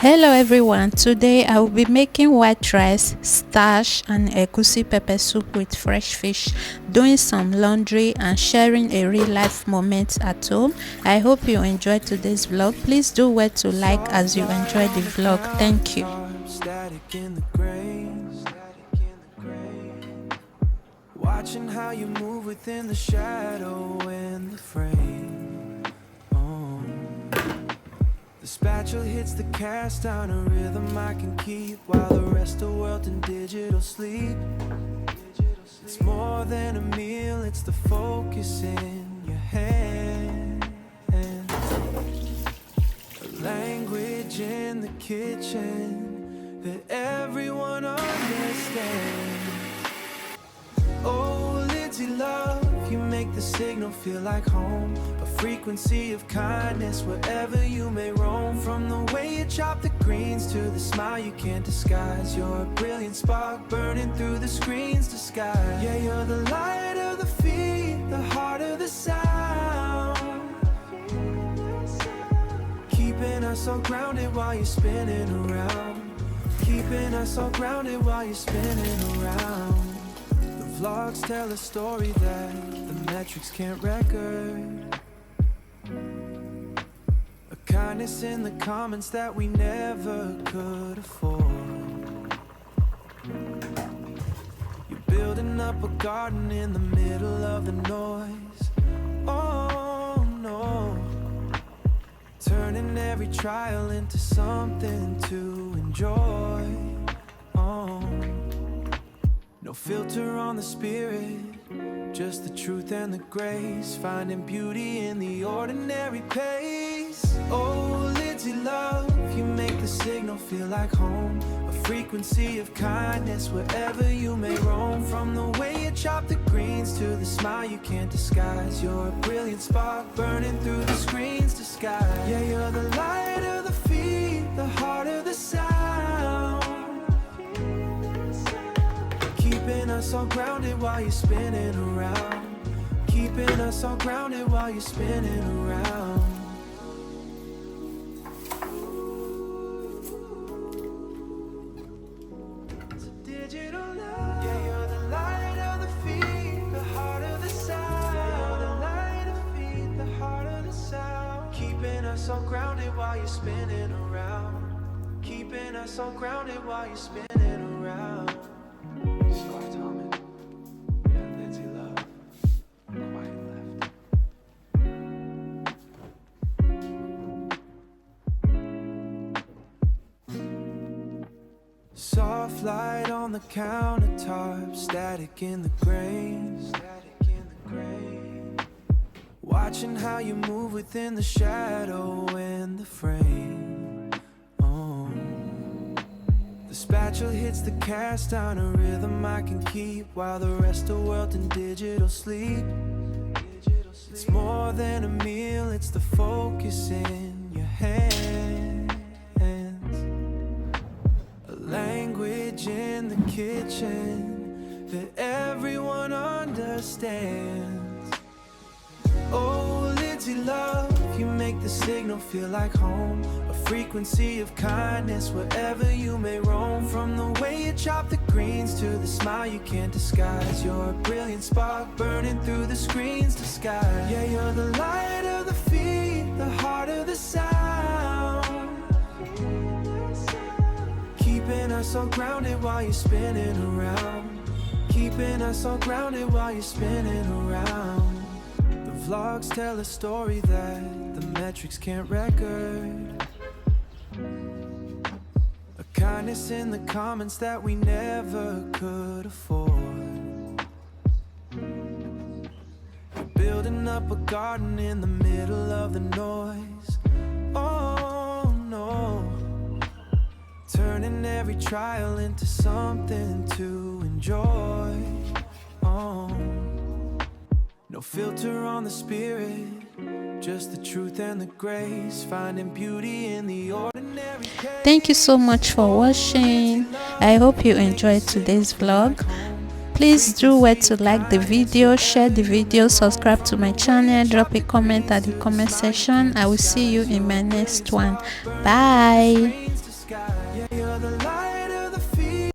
Hello everyone, today I will be making white rice, starch and egusi pepper soup with fresh fish, doing some laundry and sharing a real life moment at home. I hope you enjoyed today's vlog. Please do well to like as you enjoy the vlog. Thank you. Watching how you move within the shadow and the frame. The spatula hits the cast on a rhythm I can keep while the rest of the world in digital sleep. It's more than a meal, it's the focus in your hand. A language in the kitchen that everyone understands. Oh, Lindsay, love, you make the signal feel like home. A frequency of kindness wherever you may roam. From the way you chop the greens to the smile you can't disguise. You're a brilliant spark burning through the screen's disguise. Yeah, you're the light of the feet, the heart of the sound, keeping us all grounded while you're spinning around. Keeping us all grounded while you're spinning around. Vlogs tell a story that the metrics can't record. A kindness in the comments that we never could afford. You're building up a garden in the middle of the noise. Oh no, turning every trial into something to enjoy. Oh, no filter on the spirit, just the truth and the grace, finding beauty in the ordinary pace. Oh, Lindsay, love, you make the signal feel like home. A frequency of kindness wherever you may roam. From the way you chop the greens to the smile you can't disguise. You're a brilliant spark burning through the screen's disguise. Yeah, you're the light of the feet, the heart of the sound, keeping us all grounded while you're spinning around. Keeping us all grounded while you're spinning around. It's a digital love. Yeah, you're the light of the feet, the heart of the sound. You're the light of the feet, the heart of the sound, keeping us all grounded while you're spinning around. Keeping us all grounded while you're spinning around. Soft light on the countertop, static in the grain. Watching how you move within the shadow and the frame. Oh, the spatula hits the cast on a rhythm I can keep while the rest of the world in digital sleep. It's more than a meal, it's the focus in your hand. A language in the kitchen that everyone understands. Oh, Lindsay, love, you make the signal feel like home. A frequency of kindness wherever you may roam. From the way you chop the greens to the smile you can't disguise. You're a brilliant spark burning through the screen's disguise. Yeah, you're the light of the feet, the heart of the sound, keeping us all grounded while you're spinning around. Keeping us all grounded while you're spinning around. The vlogs tell a story that the metrics can't record. A kindness in the comments that we never could afford. You're building up a garden in the middle of the noise. Oh no, turning every trial into something to enjoy. Oh, no filter on the spirit, just the truth and the grace, finding beauty in the ordinary. Thank you so much for watching. I hope you enjoyed today's vlog. Please do well to like the video, share the video, subscribe to my channel, drop a comment at the comment section. I will see you in my next one. Bye.